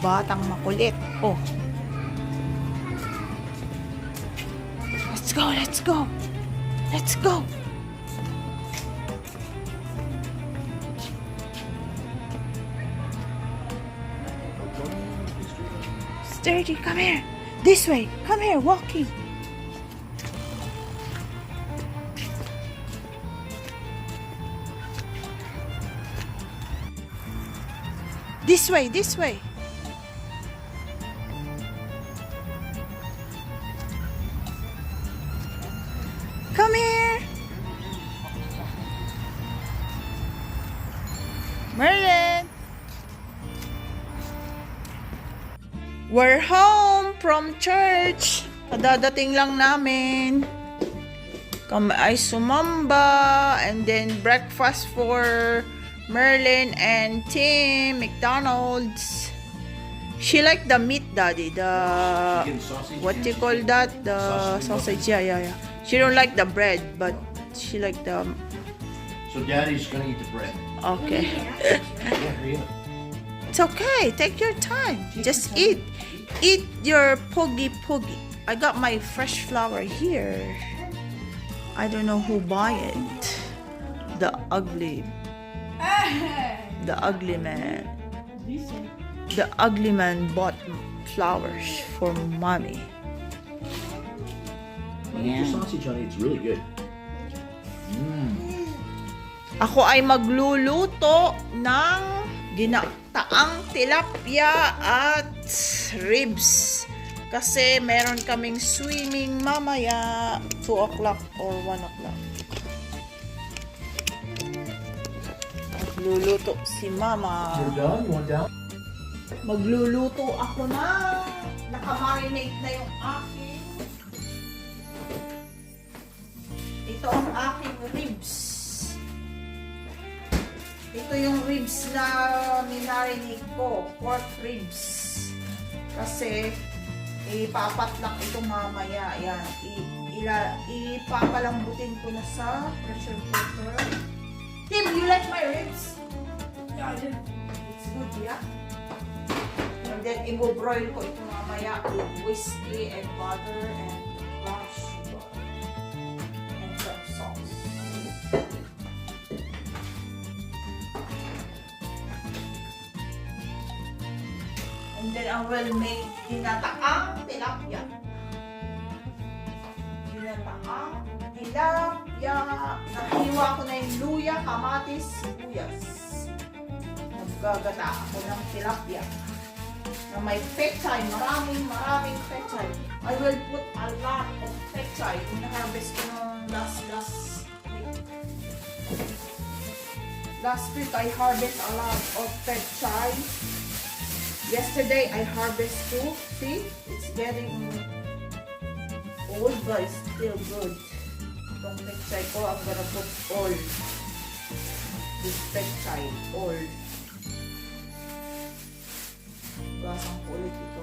Batang makulit. Oh. Let's go, let's go. Let's go. Sturdy, come here. This way. Come here, walking. This way, this way. Come here. Merlin. We're home from church. Kadadating lang namin. Kami ay sumamba and then breakfast for Merlin and Tim, McDonald's. She like the meat, Daddy. The what do you call that? The sausage. Yeah. She don't like the bread, but she like the. So Daddy's gonna eat the bread. Okay. Yeah. It's okay. Take your time. Just eat. Eat your poggy. I got my fresh flour here. I don't know who buy it. The ugly man. The ugly man bought flowers for mommy. Eat the sausage, honey. It's really good. Ako ay magluluto ng ginataang tilapia at ribs. Kasi meron kaming swimming mamaya 2 o'clock or 1 o'clock. Magluluto si Mama. You're done? You want down? Magluluto ako na. Nakamarinate na yung aking. Ito ang aking ribs. Ito yung ribs na minarinate ko. Pork ribs. Kasi ipapatlak ito mamaya. Yan. Ipapalambutin ko na sa pressure cooker. Tim, you like my ribs? Yeah, I did. It's good, yeah? And then, i-broil ko ito mamaya with whiskey and butter and brown sugar and some sauce. And then, I will make ginataang tilapia. Ginataang tilapia. Nahiwa ko na yung luya, kamatis, sibuyas. Naggagata ako ng tilapia. Na may pechay, maraming pechay. I will put a lot of pechay. Yung na-harvest ko nung last week. Last week, I harvest a lot of pechay. Yesterday, I harvest too. See? It's getting old, but it's still good. Itong pechay ko, I'm gonna put all. This pechay, all. Gasang ko ulit ito.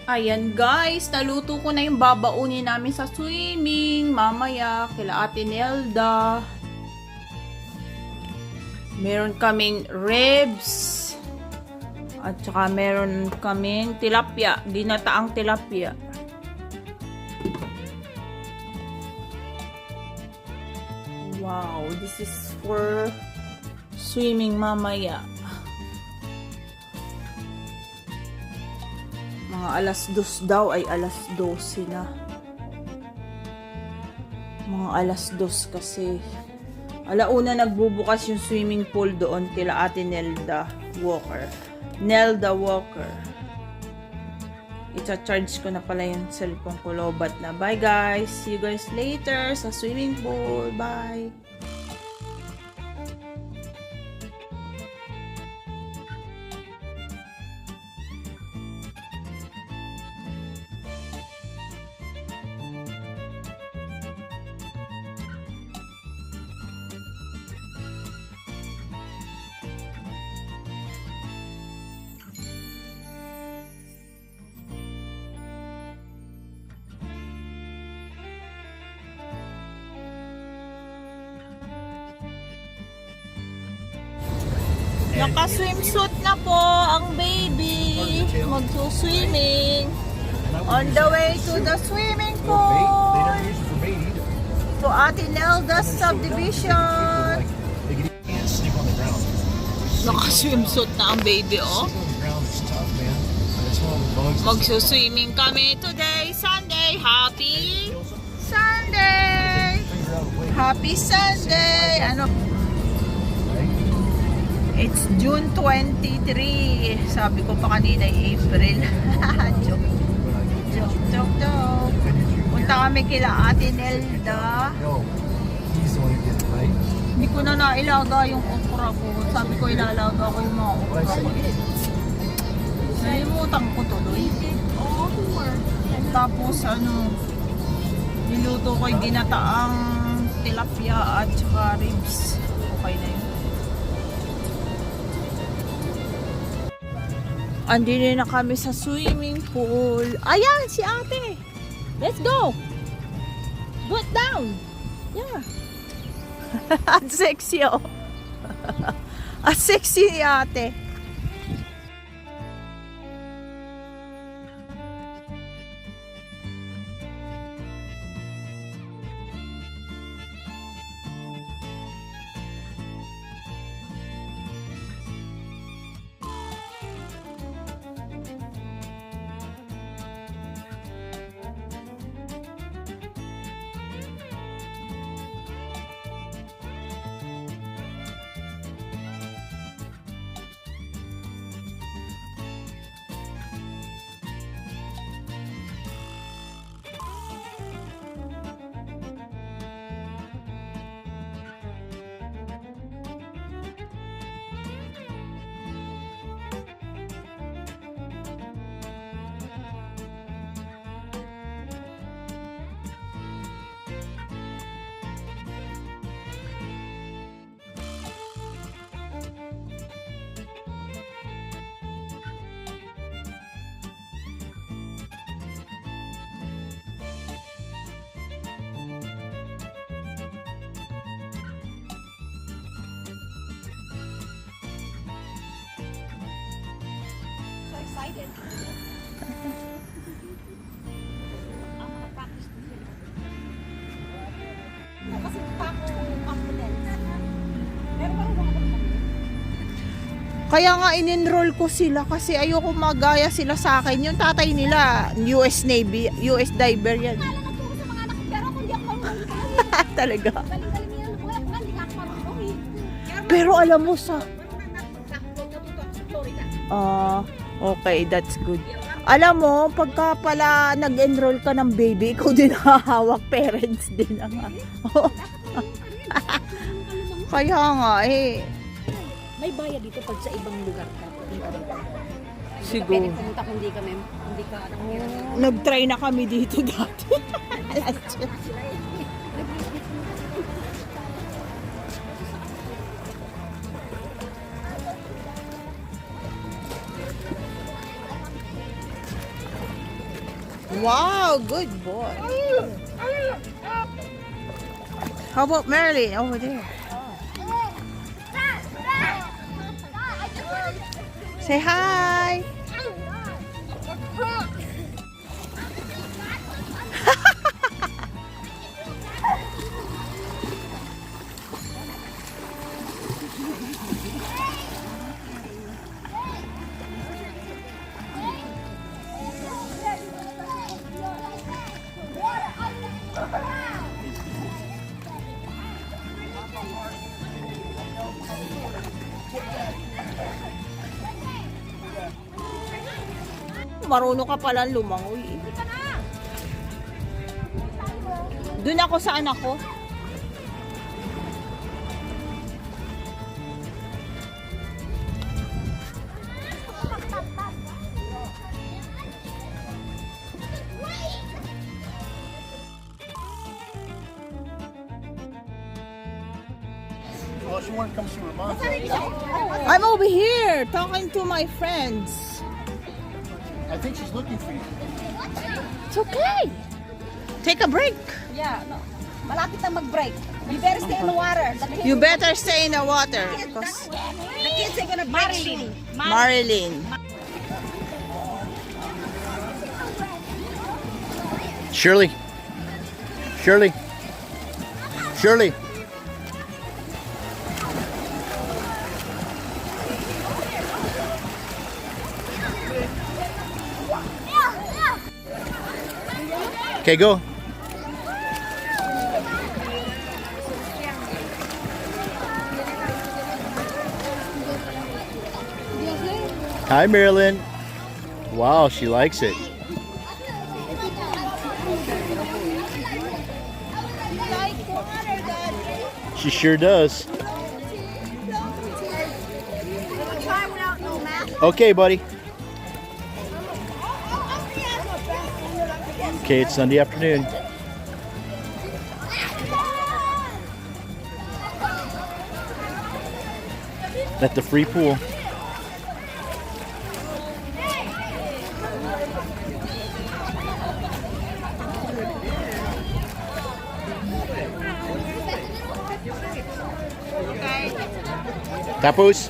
Ayan guys, naluto ko na yung babaunin namin sa swimming. Mamaya, kila Ate Nelda. Meron kaming ribs. At saka meron kaming tilapia. Ginataang tilapia. Wow, this is for swimming mamaya. Mga alas 2 daw ay alas 12 na. Mga alas 2 kasi alauna nagbubukas yung swimming pool doon kila Ate Nelda Walker. Nelda Walker. Icha-charge ko na pala yung cellphone ko. Lobat na. Bye guys. See you guys later sa swimming pool. Bye. Naka-swimsuit na po ang baby. Magsuswimming. On the way to the swimming pool. To Ate Nelda's subdivision. Naka-swimsuit na ang baby, oh. Magsuswimming kami today, Sunday. Happy Sunday! Happy Sunday! Ano? It's June 23. Sabi ko pa kanina ay April. Joke. Punta kami kila Ate Nelda. Hindi ko na nailaga yung okra ko. Sabi ko ilalaga ko yung mga okra ko. Nalimutan ko tuloy. Tapos niluto ko yung ginataang tilapia at saka ribs. Okay na yun. Andito na kami sa swimming pool. Ayan, si ate. Let's go. Put down. Yeah. Ang sexy, oh. Ang sexy ni ate. Excited. Kasi pa ako confident. Pero parang Kaya nga in-enroll ko sila kasi ayoko magaya sila sa akin. Yung tatay nila, US Navy, US diver yan. akala nagturo sa mga anak ko, pero kung di ako marunong Talaga. galing-galing nila lumulat, hindi ka ako marunong eh. Pero alam mo sa... Natuto ako sa Florida. Okay, that's good. Alam mo, pagka pala nag-enroll ka ng baby, ikaw din hahawak, parents din ang Kaya nga eh. May bayad dito pag sa ibang lugar ka. Punta dito. Siguro. Pwede pumunta kung hindi ka nakahirap. Nag-try na kami dito dati. Wow, good boy. How about Marilyn over there? Say hi. Marunong ka pala lumangoy. Doon ako sa anak ko. Well, she wanted to come see her mom. I'm over here talking to my friends. I think she's looking for you. It's okay. Take a break. Yeah, no. Malapit na mag-break. You better stay in the water. You better stay in the water. 'Cause The kids are gonna Marilyn. Marilyn. Shirley. Shirley. Shirley. Okay, go. Hi, Marilyn. Wow, she likes it. She sure does. Okay, buddy. Okay, it's Sunday afternoon. At the free pool. Tapos?